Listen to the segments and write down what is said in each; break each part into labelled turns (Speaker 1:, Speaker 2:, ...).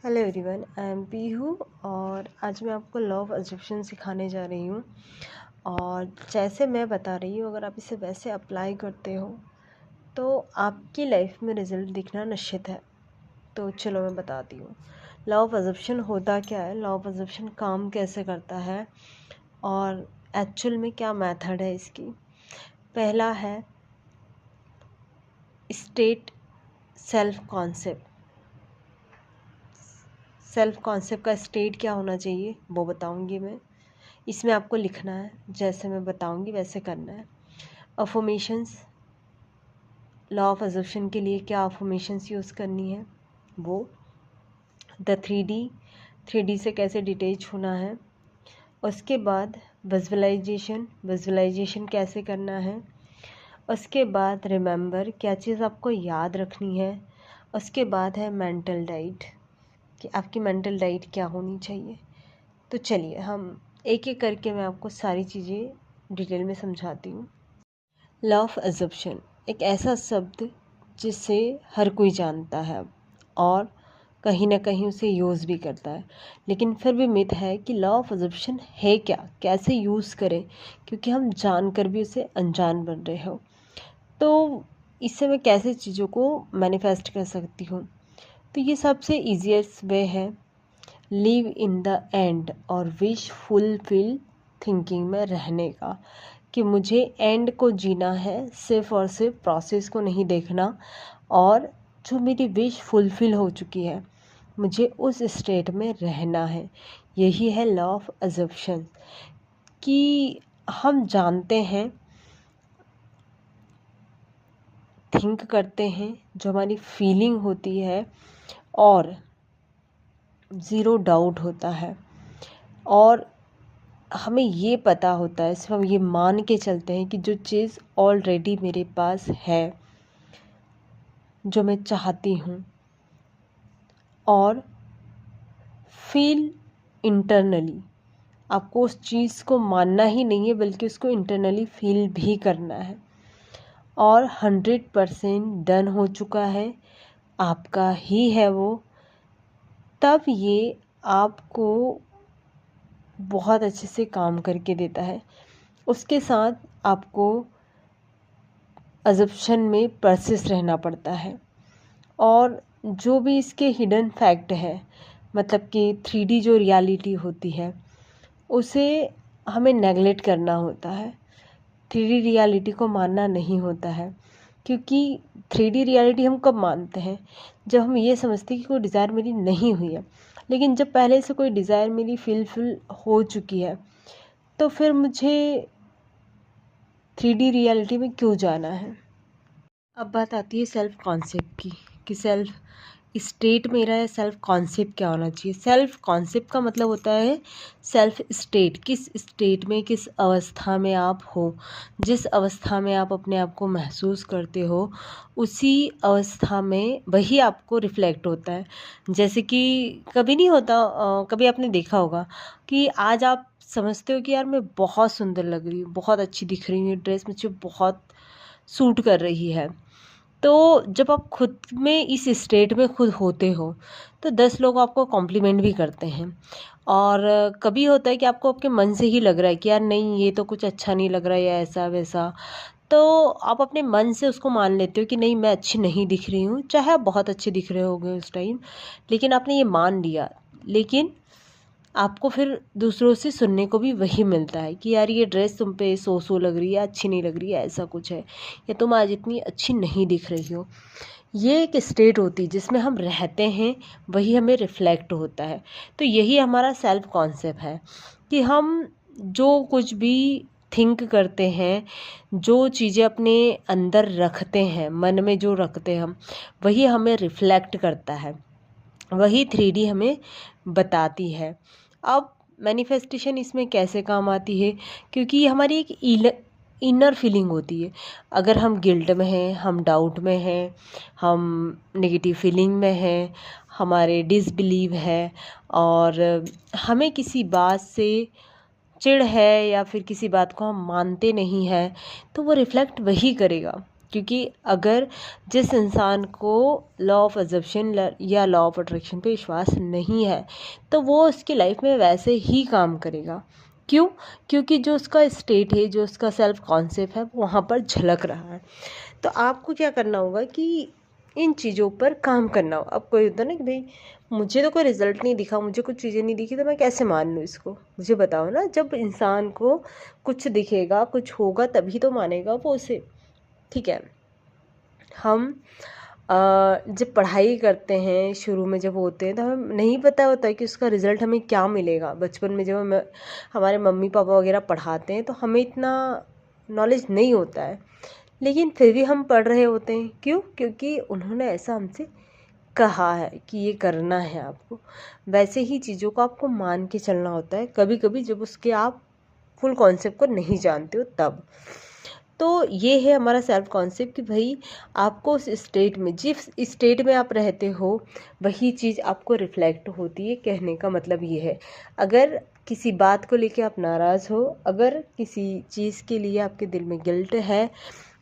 Speaker 1: Hello everyone, I am Pihu और आज मैं आपको लॉ ऑफ अजम्पशन सिखाने जा रही हूँ। और जैसे मैं बता रही हूँ, अगर आप इसे वैसे अप्लाई करते हो तो आपकी लाइफ में रिजल्ट दिखना निश्चित है। तो चलो मैं बताती हूँ लॉ ऑफ अजम्पशन होता क्या है, लॉ ऑफ अजम्पशन काम कैसे करता है और एक्चुअल में क्या मेथड है इसकी। पहला है state self concept. Self concept का स्टेट क्या होना चाहिए वो बताऊंगी मैं। इसमें आपको लिखना है, जैसे मैं बताऊंगी वैसे करना है। अफर्मेशंस, लॉ ऑफ अजम्पशन के लिए क्या अफर्मेशंस यूज़ करनी है वो। द 3D से कैसे डिटेच होना है। उसके बाद विजुअलाइजेशन कैसे करना है। उसके बाद रिमेंबर, क्या चीज़ आपको याद रखनी है। उसके बाद है मेंटल डाइट, कि आपकी मेंटल डाइट क्या होनी चाहिए। तो चलिए हम एक एक करके मैं आपको सारी चीज़ें डिटेल में समझाती हूँ। लॉ ऑफ अजम्पशन एक ऐसा शब्द जिसे हर कोई जानता है और कहीं ना कहीं उसे यूज़ भी करता है, लेकिन फिर भी मिथ है कि लॉ ऑफ अजम्पशन है क्या, कैसे यूज़ करें, क्योंकि हम जानकर भी उसे अनजान बन रहे हो। तो इससे मैं कैसे चीज़ों को मैनिफेस्ट कर सकती हूँ। तो ये सबसे ईजीएस्ट वे है लिव इन द एंड और विश फुलफिल थिंकिंग में रहने का, कि मुझे एंड को जीना है, सिर्फ और सिर्फ प्रोसेस को नहीं देखना। और जो मेरी विश फुलफिल हो चुकी है मुझे उस स्टेट में रहना है। यही है लॉ ऑफ अजम्पशन, कि हम जानते हैं, थिंक करते हैं, जो हमारी फीलिंग होती है और ज़ीरो डाउट होता है, और हमें ये पता होता है, सिर्फ हम ये मान के चलते हैं कि जो चीज़ ऑलरेडी मेरे पास है, जो मैं चाहती हूँ, और फील इंटरनली, आपको उस चीज़ को मानना ही नहीं है बल्कि उसको इंटरनली फील भी करना है। और 100% डन हो चुका है, आपका ही है वो। तब ये आपको बहुत अच्छे से काम करके देता है। उसके साथ आपको अजम्पशन में परसिस्ट रहना पड़ता है। और जो भी इसके हिडन फैक्ट है, मतलब कि 3D जो रियलिटी होती है उसे हमें नेगलेक्ट करना होता है। 3D रियलिटी को मानना नहीं होता है, क्योंकि 3D रियलिटी हम कब मानते हैं, जब हम ये समझते हैं कि कोई डिज़ायर मेरी नहीं हुई है। लेकिन जब पहले से कोई डिज़ायर मेरी फुलफिल हो चुकी है तो फिर मुझे 3D रियलिटी में क्यों जाना है। अब बात आती है सेल्फ कॉन्सेप्ट की, कि सेल्फ स्टेट मेरा है, सेल्फ कॉन्सेप्ट क्या होना चाहिए। सेल्फ कॉन्सेप्ट का मतलब होता है सेल्फ स्टेट, किस स्टेट में, किस अवस्था में आप हो। जिस अवस्था में आप अपने आप को महसूस करते हो उसी अवस्था में वही आपको रिफ्लेक्ट होता है। जैसे कि कभी नहीं होता, कभी आपने देखा होगा कि आज आप समझते हो कि यार मैं बहुत सुंदर लग रही हूँ, बहुत अच्छी दिख रही हूँ, ड्रेस मुझे बहुत सूट कर रही है। तो जब आप खुद में इस स्टेट में खुद होते हो तो 10 लोग आपको कॉम्प्लीमेंट भी करते हैं। और कभी होता है कि आपको आपके मन से ही लग रहा है कि यार नहीं, ये तो कुछ अच्छा नहीं लग रहा है, या ऐसा वैसा। तो आप अपने मन से उसको मान लेते हो कि नहीं, मैं अच्छी नहीं दिख रही हूँ, चाहे आप बहुत अच्छे दिख रहे होगे उस टाइम, लेकिन आपने ये मान लिया। लेकिन आपको फिर दूसरों से सुनने को भी वही मिलता है कि यार ये ड्रेस तुम पे सो लग रही है, अच्छी नहीं लग रही है, ऐसा कुछ है, या तुम आज इतनी अच्छी नहीं दिख रही हो। ये एक स्टेट होती है जिसमें हम रहते हैं, वही हमें रिफ्लेक्ट होता है। तो यही हमारा सेल्फ कॉन्सेप्ट है, कि हम जो कुछ भी थिंक करते हैं, जो चीज़ें अपने अंदर रखते हैं, मन में जो रखते हैं हम, वही हमें रिफ्लेक्ट करता है, वही 3D हमें बताती है। अब मैनिफेस्टेशन इसमें कैसे काम आती है, क्योंकि ये हमारी एक इनर फीलिंग होती है। अगर हम गिल्ट में हैं, हम डाउट में हैं, हम नेगेटिव फीलिंग में हैं, हमारे डिसबिलीव है, और हमें किसी बात से चिढ़ है, या फिर किसी बात को हम मानते नहीं हैं, तो वो रिफ्लेक्ट वही करेगा। क्योंकि अगर जिस इंसान को लॉ ऑफ अजम्पशन या लॉ ऑफ अट्रैक्शन पे विश्वास नहीं है तो वो उसकी लाइफ में वैसे ही काम करेगा। क्यों? क्योंकि जो उसका स्टेट है, जो उसका सेल्फ कॉन्सेप्ट है, वो वहाँ पर झलक रहा है। तो आपको क्या करना होगा कि इन चीज़ों पर काम करना हो। अब कोई होता है ना कि भाई मुझे तो कोई रिजल्ट नहीं दिखा, मुझे कुछ चीज़ें नहीं दिखी, तो मैं कैसे मान लूँ इसको? मुझे बताओ ना। जब इंसान को कुछ दिखेगा, कुछ होगा, तभी तो मानेगा वो उसे। ठीक है, हम जब पढ़ाई करते हैं, शुरू में जब होते हैं, तो हमें नहीं पता होता है कि उसका रिज़ल्ट हमें क्या मिलेगा। बचपन में जब हमारे मम्मी पापा वगैरह पढ़ाते हैं तो हमें इतना नॉलेज नहीं होता है, लेकिन फिर भी हम पढ़ रहे होते हैं। क्यों? क्योंकि उन्होंने ऐसा हमसे कहा है कि ये करना है आपको। वैसे ही चीज़ों को आपको मान के चलना होता है, कभी कभी जब उसके आप फुल कॉन्सेप्ट को नहीं जानते हो तब। तो ये है हमारा सेल्फ कॉन्सेप्ट कि भाई आपको उस स्टेट में, जिस स्टेट में आप रहते हो, वही चीज़ आपको रिफ्लेक्ट होती है। कहने का मतलब ये है, अगर किसी बात को लेके आप नाराज़ हो, अगर किसी चीज़ के लिए आपके दिल में गिल्ट है,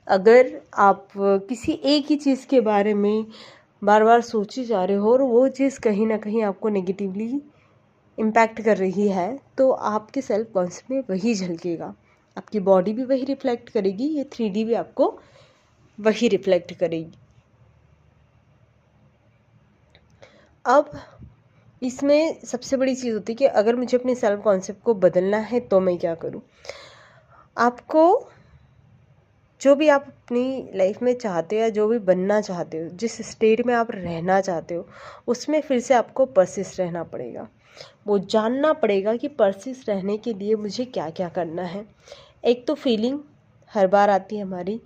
Speaker 1: अगर आप किसी एक ही चीज़ के बारे में बार बार सोचे जा रहे हो और वो चीज़ कहीं ना कहीं आपको नेगेटिवली इम्पैक्ट कर रही है, तो आपके सेल्फ कॉन्सेप्ट में वही झलकेगा। आपकी बॉडी भी वही रिफ्लेक्ट करेगी, ये 3D भी आपको वही रिफ्लेक्ट करेगी। अब इसमें सबसे बड़ी चीज़ होती है कि अगर मुझे अपने सेल्फ कॉन्सेप्ट को बदलना है तो मैं क्या करूं। आपको जो भी आप अपनी लाइफ में चाहते हो या जो भी बनना चाहते हो, जिस स्टेट में आप रहना चाहते हो, उसमें फिर से आपको परसिस्ट रहना पड़ेगा। वो जानना पड़ेगा कि परसिस्ट रहने के लिए मुझे क्या क्या करना है। एक तो फीलिंग हर बार आती है हमारी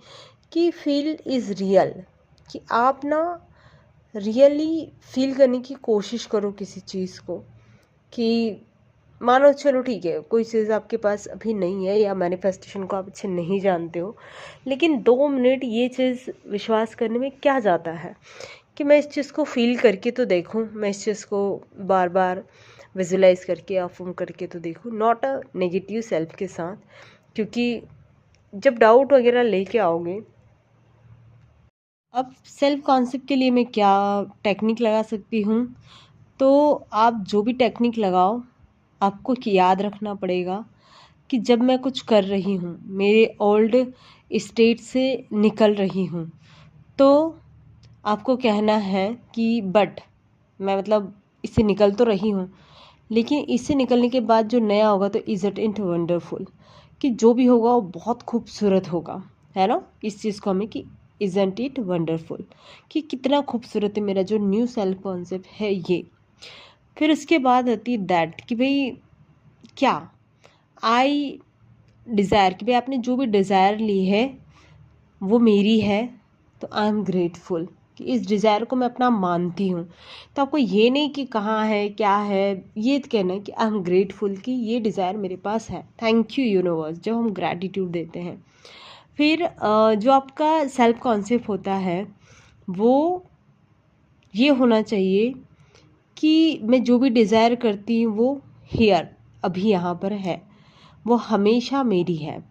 Speaker 1: कि फील इज़ रियल, कि आप ना रियली फील करने की कोशिश करो किसी चीज़ को। कि मानो चलो ठीक है, कोई चीज़ आपके पास अभी नहीं है या मैनिफेस्टेशन को आप अच्छे नहीं जानते हो, लेकिन 2 मिनट ये चीज़ विश्वास करने में क्या जाता है कि मैं इस चीज़ को फील करके तो देखूं, मैं इस चीज़ को बार बार विजुलाइज करके, अफर्म करके तो देखूं, नॉट अ नेगेटिव सेल्फ के साथ। क्योंकि जब डाउट वगैरह लेके आओगे, अब सेल्फ कॉन्सेप्ट के लिए मैं क्या टेक्निक लगा सकती हूँ, तो आप जो भी टेक्निक लगाओ, आपको याद रखना पड़ेगा कि जब मैं कुछ कर रही हूँ, मेरे ओल्ड स्टेट से निकल रही हूँ, तो आपको कहना है कि बट मैं मतलब इससे निकल तो रही हूँ, लेकिन इससे निकलने के बाद जो नया होगा तो इज़ इट वंडरफुल, कि जो भी होगा वो बहुत खूबसूरत होगा, है ना। इस चीज़ को हमें कि इज़न्ट इट वंडरफुल, कि कितना खूबसूरत है मेरा जो न्यू सेल्फ कॉन्सेप्ट है ये। फिर उसके बाद आती है दैट, कि भाई क्या आई डिज़ायर, कि भाई आपने जो भी डिज़ायर ली है वो मेरी है, तो आई एम ग्रेटफुल कि इस डिज़ायर को मैं अपना मानती हूँ। तो आपको ये नहीं कि कहाँ है, क्या है, ये कहना है कि आई एम ग्रेटफुल कि ये डिज़ायर मेरे पास है। थैंक यू यूनिवर्स, जब हम ग्रैटिट्यूड देते हैं। फिर जो आपका सेल्फ कॉन्सेप्ट होता है वो ये होना चाहिए कि मैं जो भी डिज़ायर करती हूँ वो हियर, अभी यहाँ पर है, वो हमेशा मेरी है,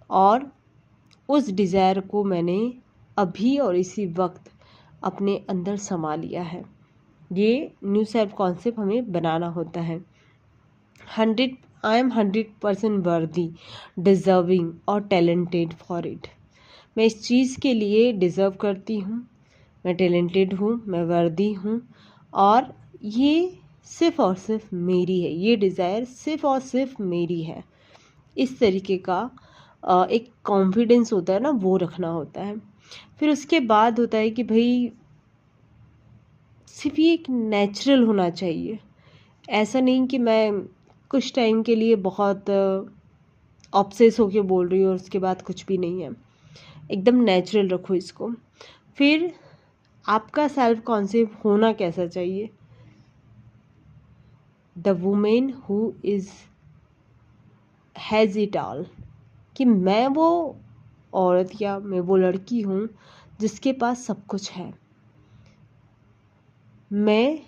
Speaker 1: और उस डिज़ायर को मैंने अभी और इसी वक्त अपने अंदर समा लिया है। ये न्यू सेल्फ कॉन्सेप्ट हमें बनाना होता है। 100% वर्दी, डिज़र्विंग और टैलेंटेड फॉर इट। मैं इस चीज़ के लिए डिज़र्व करती हूँ, मैं टैलेंटेड हूँ, मैं वर्दी हूँ, और ये सिर्फ़ और सिर्फ मेरी है, ये डिज़ायर सिर्फ़ और सिर्फ मेरी है। इस तरीके का एक कॉन्फिडेंस होता है ना, वो रखना होता है। फिर उसके बाद होता है कि भाई सिर्फ ये एक नेचुरल होना चाहिए। ऐसा नहीं कि मैं कुछ टाइम के लिए बहुत ऑब्सेस होके बोल रही हूँ और उसके बाद कुछ भी नहीं है। एकदम नेचुरल रखो इसको। फिर आपका सेल्फ कॉन्सेप्ट होना कैसा चाहिए? The women who is has it all, कि मैं वो औरत या मैं वो लड़की हूँ जिसके पास सब कुछ है। मैं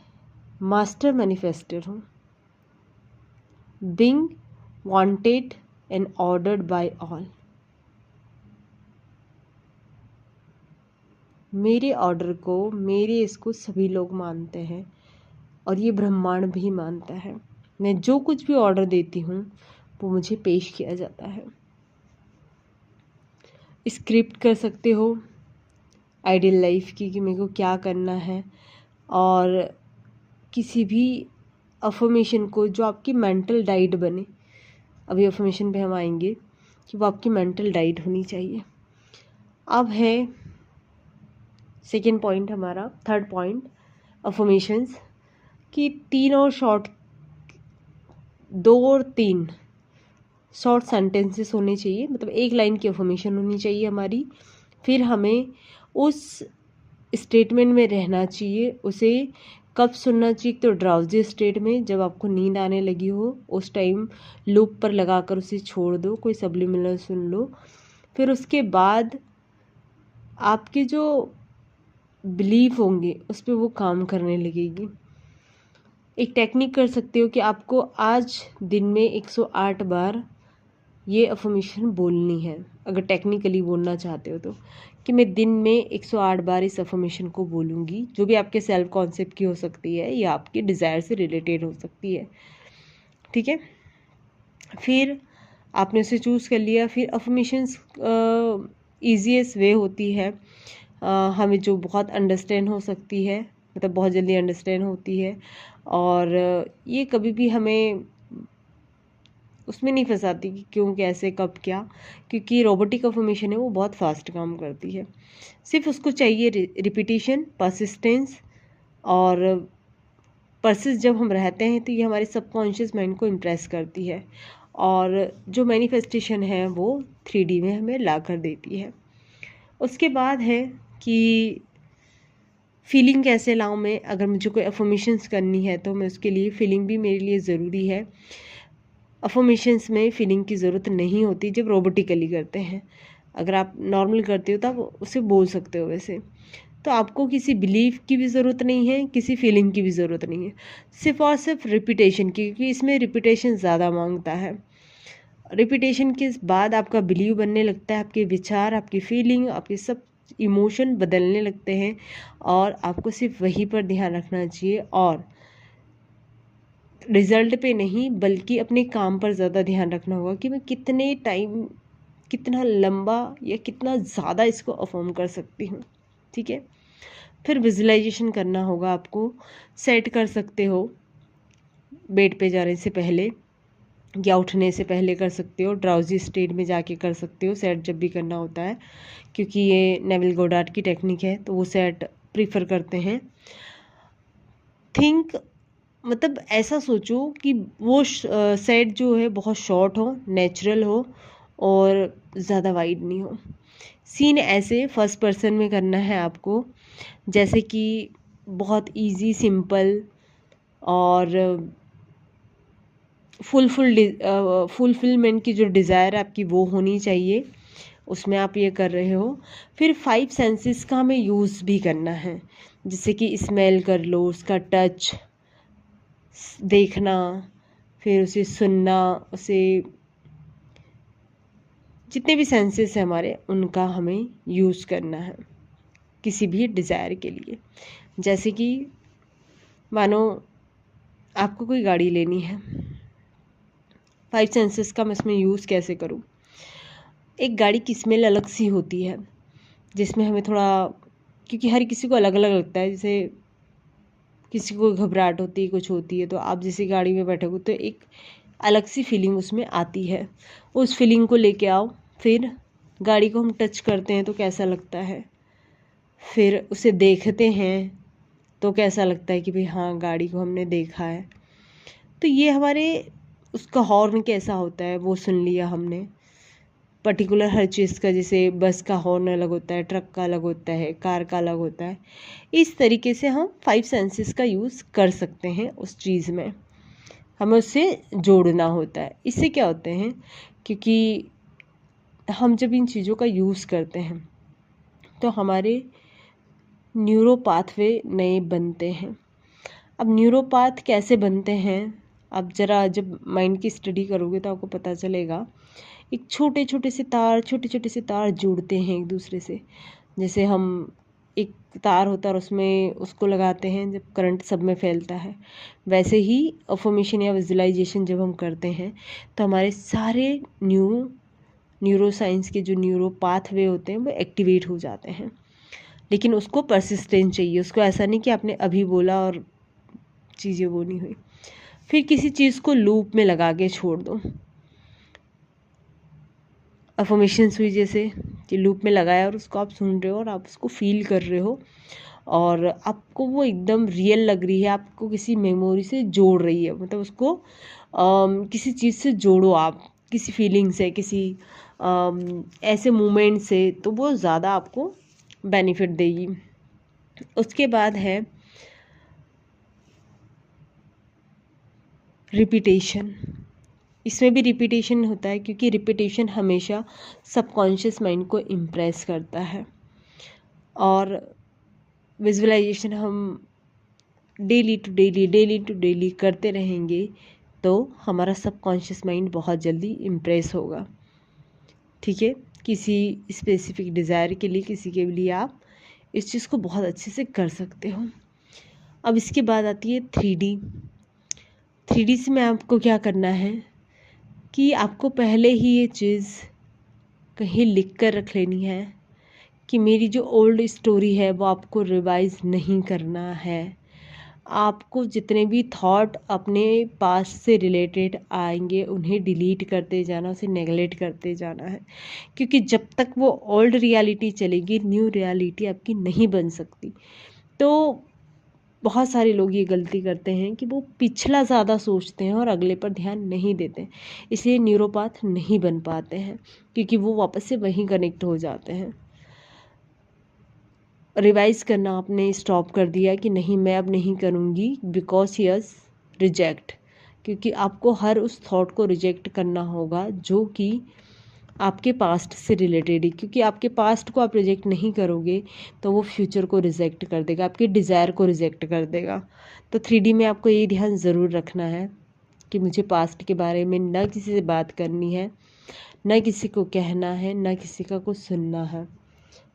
Speaker 1: मास्टर मैनिफेस्टर हूँ, being wanted and ordered bye all. मेरे ऑर्डर को, मेरे इसको सभी लोग मानते हैं और ये ब्रह्मांड भी मानता है। मैं जो कुछ भी ऑर्डर देती हूँ वो मुझे पेश किया जाता है। स्क्रिप्ट कर सकते हो आइडियल लाइफ की कि मेरे को क्या करना है, और किसी भी अफर्मेशन को जो आपकी मेंटल डाइट बने, अभी अफर्मेशन पे हम आएंगे कि वो आपकी मेंटल डाइट होनी चाहिए। अब है सेकेंड पॉइंट हमारा, थर्ड पॉइंट अफर्मेशंस कि 3 और शॉर्ट, 2 और 3 शॉर्ट सेंटेंसेस होने चाहिए, मतलब एक लाइन की अफर्मेशन होनी चाहिए हमारी। फिर हमें उस स्टेटमेंट में रहना चाहिए। उसे कब सुनना चाहिए? तो ड्राउजी स्टेट में, जब आपको नींद आने लगी हो उस टाइम लूप पर लगाकर उसे छोड़ दो, कोई सब्लिमिनल सुन लो। फिर उसके बाद आपके जो बिलीफ होंगे उस पर वो काम करने लगेगी। एक टेक्निक कर सकते हो कि आपको आज दिन में 108 बार ये अफर्मेशन बोलनी है, अगर टेक्निकली बोलना चाहते हो तो, कि मैं दिन में 108 बार इस अफर्मेशन को बोलूँगी, जो भी आपके सेल्फ कॉन्सेप्ट की हो सकती है या आपके डिज़ायर से रिलेटेड हो सकती है। ठीक है, फिर आपने उसे चूज़ कर लिया। फिर अफर्मेशंस ईजीएस्ट वे होती है हमें, जो बहुत अंडरस्टैंड हो सकती है, मतलब बहुत जल्दी अंडरस्टैंड होती है, और ये कभी भी हमें उसमें नहीं फंसाती कि क्यों, कैसे, कब, क्या, क्योंकि रोबोटिक अफर्मेशन है वो बहुत फास्ट काम करती है। सिर्फ उसको चाहिए रिपीटिशन, परसिस्टेंस, और परसिस्ट जब हम रहते हैं तो ये हमारे सबकॉन्शियस माइंड को इम्प्रेस करती है, और जो मैनिफेस्टेशन है वो 3D में हमें ला कर देती है। उसके बाद है कि फीलिंग कैसे लाऊं मैं, अगर मुझे कोई अफर्मेशंस करनी है तो मैं उसके लिए फीलिंग भी मेरे लिए ज़रूरी है। अफर्मेशंस में फीलिंग की ज़रूरत नहीं होती जब रोबोटिकली करते हैं। अगर आप नॉर्मल करते हो तो आप उसे बोल सकते हो वैसे। तो आपको किसी बिलीफ की भी ज़रूरत नहीं है, किसी फीलिंग की भी ज़रूरत नहीं है, सिर्फ और सिर्फ रिपीटेशन की, क्योंकि इसमें रिपीटेशन ज़्यादा मांगता है। रिपीटेशन के बाद आपका बिलीव बनने लगता है, आपके विचार, आपकी फीलिंग, आपके सब इमोशन बदलने लगते हैं, और आपको सिर्फ वहीं पर ध्यान रखना चाहिए, और रिजल्ट पे नहीं बल्कि अपने काम पर ज़्यादा ध्यान रखना होगा कि मैं कितने टाइम, कितना लंबा या कितना ज़्यादा इसको अफर्म कर सकती हूँ। ठीक है, फिर विजुलाइजेशन करना होगा आपको। सेट कर सकते हो बेड पे जाने से पहले या उठने से पहले कर सकते हो, ड्राउजी स्टेट में जाके कर सकते हो सेट जब भी करना होता है, क्योंकि ये नेविल गोडार्ड की टेक्निक है तो वो सेट प्रीफर करते हैं। थिंक, मतलब ऐसा सोचो कि वो सेट जो है बहुत शॉर्ट हो, नेचुरल हो, और ज़्यादा वाइड नहीं हो। सीन ऐसे फर्स्ट पर्सन में करना है आपको, जैसे कि बहुत इजी, सिंपल, और फुलफिलमेंट की जो डिज़ायर आपकी वो होनी चाहिए, उसमें आप ये कर रहे हो। फिर 5 सेंसेस का हमें यूज़ भी करना है, जैसे कि स्मेल कर लो, उसका टच, देखना, फिर उसे सुनना, उसे, जितने भी सेंसेस हैं हमारे उनका हमें यूज़ करना है किसी भी डिज़ायर के लिए। जैसे कि मानो आपको कोई गाड़ी लेनी है, 5 सेंसेस का मैं इसमें यूज़ कैसे करूँ। एक गाड़ी की स्मेल अलग सी होती है, जिसमें हमें थोड़ा, क्योंकि हर किसी को अलग अलग लगता है, जैसे किसी को घबराहट होती है, कुछ होती है, तो आप जैसे गाड़ी में बैठोगे तो एक अलग सी फीलिंग उसमें आती है। उस फीलिंग को लेके आओ। फिर गाड़ी को हम टच करते हैं तो कैसा लगता है, फिर उसे देखते हैं तो कैसा लगता है कि भाई हाँ, गाड़ी को हमने देखा है। तो ये हमारे, उसका हॉर्न कैसा होता है वो सुन लिया हमने, पर्टिकुलर हर चीज़ का, जैसे बस का हॉर्न अलग होता है, ट्रक का अलग होता है, कार का अलग होता है। इस तरीके से हम 5 सेंसेस का यूज़ कर सकते हैं उस चीज़ में, हमें उससे जोड़ना होता है। इससे क्या होते हैं, क्योंकि हम जब इन चीज़ों का यूज़ करते हैं तो हमारे न्यूरो पाथवे नए बनते हैं। अब न्यूरो पाथ कैसे बनते हैं, अब ज़रा जब माइंड की स्टडी करोगे तो आपको पता चलेगा। एक छोटे छोटे से तार जुड़ते हैं एक दूसरे से। जैसे हम एक तार होता है और उसमें उसको लगाते हैं जब करंट सब में फैलता है, वैसे ही अफर्मेशन या विजुअलाइजेशन जब हम करते हैं तो हमारे सारे न्यूरो साइंस के जो न्यूरो पाथवे होते हैं वो एक्टिवेट हो जाते हैं। लेकिन उसको परसिस्टेंस चाहिए, उसको ऐसा नहीं कि आपने अभी बोला और चीज़ें वो नहीं हुई। फिर किसी चीज़ को लूप में लगा के छोड़ दो। अफर्मेशंस हुई जैसे कि लूप में लगाया और उसको आप सुन रहे हो और आप उसको फील कर रहे हो और आपको वो एकदम रियल लग रही है, आपको किसी मेमोरी से जोड़ रही है, मतलब उसको किसी चीज़ से जोड़ो आप, किसी फीलिंग से, किसी ऐसे मोमेंट से, तो वो ज़्यादा आपको बेनिफिट देगी। उसके बाद है रिपीटेशन। इसमें भी रिपीटेशन होता है क्योंकि रिपीटेशन हमेशा सबकॉन्शियस माइंड को इम्प्रेस करता है। और विजुअलाइजेशन हम डेली टू डेली करते रहेंगे तो हमारा सबकॉन्शियस माइंड बहुत जल्दी इम्प्रेस होगा। ठीक है, किसी स्पेसिफिक डिज़ायर के लिए, किसी के लिए आप इस चीज़ को बहुत अच्छे से कर सकते हो। अब इसके बाद आती है 3D। 3D से में आपको क्या करना है कि आपको पहले ही ये चीज़ कहीं लिख कर रख लेनी है कि मेरी जो ओल्ड स्टोरी है वो आपको रिवाइज नहीं करना है। आपको जितने भी थॉट अपने पास्ट से रिलेटेड आएंगे उन्हें डिलीट करते जाना, उसे नेगलेक्ट करते जाना है, क्योंकि जब तक वो ओल्ड रियलिटी चलेगी न्यू रियलिटी आपकी नहीं बन सकती। तो बहुत सारे लोग ये गलती करते हैं कि वो पिछला ज़्यादा सोचते हैं और अगले पर ध्यान नहीं देते हैं, इसलिए न्यूरोपैथ नहीं बन पाते हैं क्योंकि वो वापस से वहीं कनेक्ट हो जाते हैं। रिवाइज करना आपने स्टॉप कर दिया कि नहीं मैं अब नहीं करूँगी बिकॉज यस रिजेक्ट, क्योंकि आपको हर उस थॉट को रिजेक्ट करना होगा जो कि आपके पास्ट से रिलेटेड है, क्योंकि आपके पास्ट को आप रिजेक्ट नहीं करोगे तो वो फ्यूचर को रिजेक्ट कर देगा, आपके डिज़ायर को रिजेक्ट कर देगा। तो 3D में आपको ये ध्यान ज़रूर रखना है कि मुझे पास्ट के बारे में न किसी से बात करनी है, न किसी को कहना है, न किसी का कुछ सुनना है,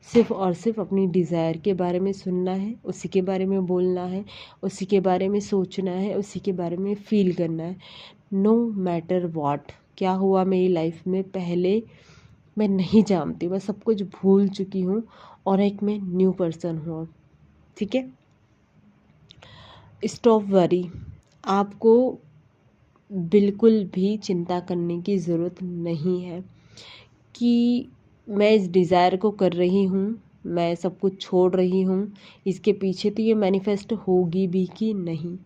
Speaker 1: सिर्फ़ और सिर्फ अपनी डिज़ायर के बारे में सुनना है, उसी के बारे में बोलना है, उसी के बारे में सोचना है, उसी के बारे में फ़ील करना है। नो मैटर व्हाट क्या हुआ मेरी लाइफ में पहले मैं नहीं जानती, मैं सब कुछ भूल चुकी हूँ और एक मैं न्यू पर्सन हूँ। ठीक है, स्टॉप वरी। आपको बिल्कुल भी चिंता करने की ज़रूरत नहीं है कि मैं इस डिज़ायर को कर रही हूँ, मैं सब कुछ छोड़ रही हूँ, इसके पीछे तो ये मैनिफेस्ट होगी भी कि नहीं।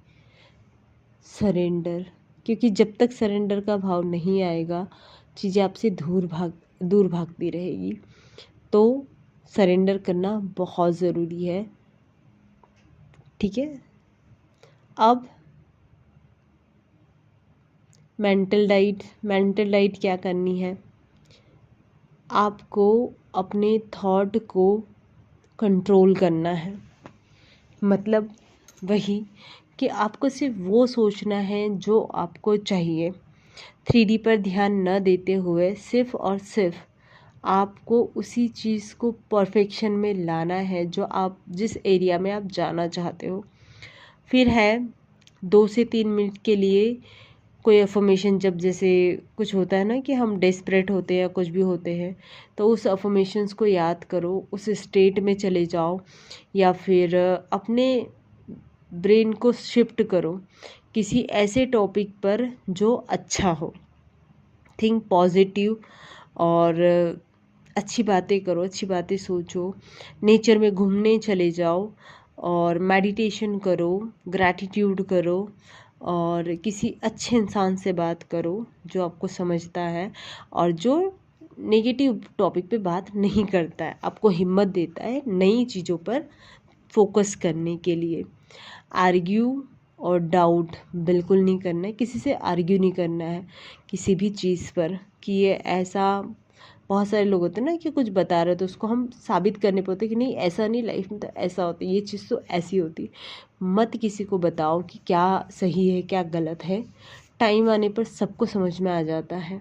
Speaker 1: सरेंडर, क्योंकि जब तक सरेंडर का भाव नहीं आएगा चीज़ें आपसे दूर भागती रहेगी। तो सरेंडर करना बहुत ज़रूरी है। ठीक है, अब मेंटल डाइट क्या करनी है, आपको अपने थॉट को कंट्रोल करना है। मतलब वही कि आपको सिर्फ वो सोचना है जो आपको चाहिए। 3D पर ध्यान न देते हुए सिर्फ और सिर्फ आपको उसी चीज़ को परफेक्शन में लाना है जो आप जिस एरिया में आप जाना चाहते हो। फिर है 2 से 3 मिनट के लिए कोई अफर्मेशन, जब जैसे कुछ होता है ना कि हम डेस्परेट होते हैं या कुछ भी होते हैं, तो उस अफर्मेशंस को याद करो, उस स्टेट में चले जाओ या फिर अपने ब्रेन को शिफ्ट करो किसी ऐसे टॉपिक पर जो अच्छा हो। थिंक पॉजिटिव और अच्छी बातें करो, अच्छी बातें सोचो, नेचर में घूमने चले जाओ और मेडिटेशन करो, ग्रैटिट्यूड करो और किसी अच्छे इंसान से बात करो जो आपको समझता है और जो नेगेटिव टॉपिक पे बात नहीं करता है, आपको हिम्मत देता है नई चीज़ों पर फोकस करने के लिए। आर्ग्यू और डाउट बिल्कुल नहीं करना है, किसी से आर्ग्यू नहीं करना है किसी भी चीज़ पर कि ये ऐसा। बहुत सारे लोग होते हैं ना कि कुछ बता रहे तो उसको हम साबित करने पड़ते कि नहीं ऐसा नहीं, लाइफ में तो ऐसा होता है, ये चीज़ तो ऐसी होती। मत किसी को बताओ कि क्या सही है क्या गलत है, टाइम आने पर सबको समझ में आ जाता है।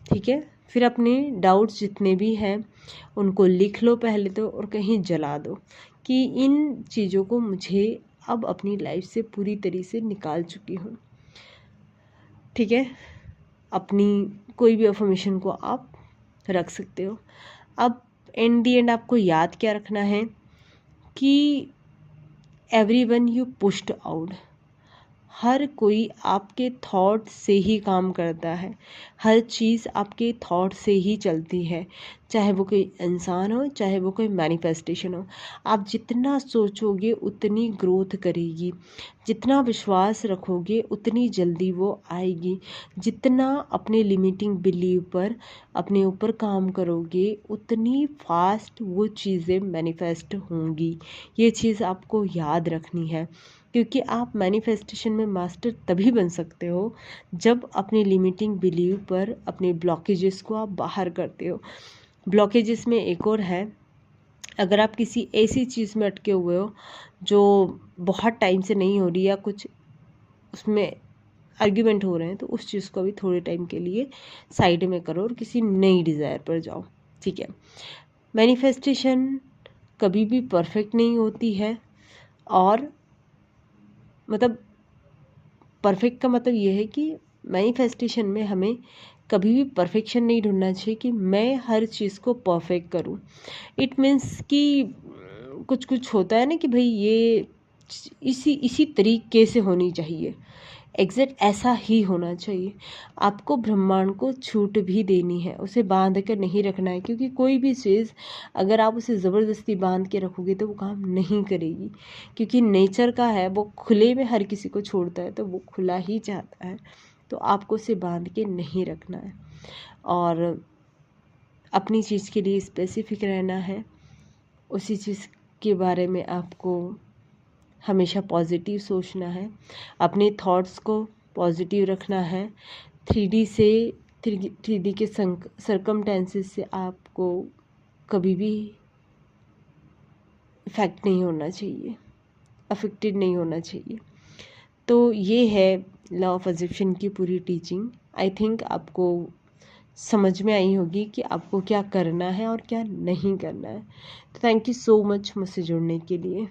Speaker 1: ठीक है, फिर अपने डाउट्स जितने भी हैं उनको लिख लो पहले तो, और कहीं जला दो कि इन चीज़ों को मुझे अब अपनी लाइफ से पूरी तरीके से निकाल चुकी हूँ। ठीक है, अपनी कोई भी अफर्मेशन को आप रख सकते हो। अब इन दी एंड आपको याद क्या रखना है कि एवरीवन यू पुश्ड आउट, हर कोई आपके थॉट से ही काम करता है, हर चीज़ आपके थॉट से ही चलती है, चाहे वो कोई इंसान हो, चाहे वो कोई मैनिफेस्टेशन हो। आप जितना सोचोगे उतनी ग्रोथ करेगी, जितना विश्वास रखोगे उतनी जल्दी वो आएगी, जितना अपने लिमिटिंग बिलीव पर अपने ऊपर काम करोगे उतनी फास्ट वो चीज़ें मैनिफेस्ट होंगी। ये चीज़ आपको याद रखनी है, क्योंकि आप मैनिफेस्टेशन में मास्टर तभी बन सकते हो जब अपने लिमिटिंग बिलीव पर अपने ब्लॉकेजेस को आप बाहर करते हो। ब्लॉकेजेस में एक और है, अगर आप किसी ऐसी चीज़ में अटके हुए हो जो बहुत टाइम से नहीं हो रही या कुछ उसमें आर्ग्यूमेंट हो रहे हैं, तो उस चीज़ को भी थोड़े टाइम के लिए साइड में करो और किसी नई डिज़ायर पर जाओ। ठीक है, मैनिफेस्टेशन कभी भी परफेक्ट नहीं होती है, और मतलब परफेक्ट का मतलब ये है कि मैनिफेस्टेशन में हमें कभी भी परफेक्शन नहीं ढूंढना चाहिए कि मैं हर चीज़ को परफेक्ट करूं। इट मीन्स कि कुछ कुछ होता है ना कि भाई ये इसी इसी तरीके से होनी चाहिए, एग्जैक्ट ऐसा ही होना चाहिए। आपको ब्रह्मांड को छूट भी देनी है, उसे बांध कर नहीं रखना है, क्योंकि कोई भी चीज़ अगर आप उसे ज़बरदस्ती बांध के रखोगे तो वो काम नहीं करेगी, क्योंकि नेचर का है, वो खुले में हर किसी को छोड़ता है, तो वो खुला ही चाहता है। तो आपको उसे बांध के नहीं रखना है, और अपनी चीज़ के लिए स्पेसिफिक रहना है। उसी चीज़ के बारे में आपको हमेशा पॉजिटिव सोचना है, अपने थॉट्स को पॉजिटिव रखना है। 3D से 3D के सर्कमटेंसेस से आपको कभी भी इफ़ेक्ट नहीं होना चाहिए, अफेक्टेड नहीं होना चाहिए। तो ये है लॉ ऑफ अट्रैक्शन की पूरी टीचिंग। आई थिंक आपको समझ में आई होगी कि आपको क्या करना है और क्या नहीं करना है। तो थैंक यू सो मच मुझसे जुड़ने के लिए।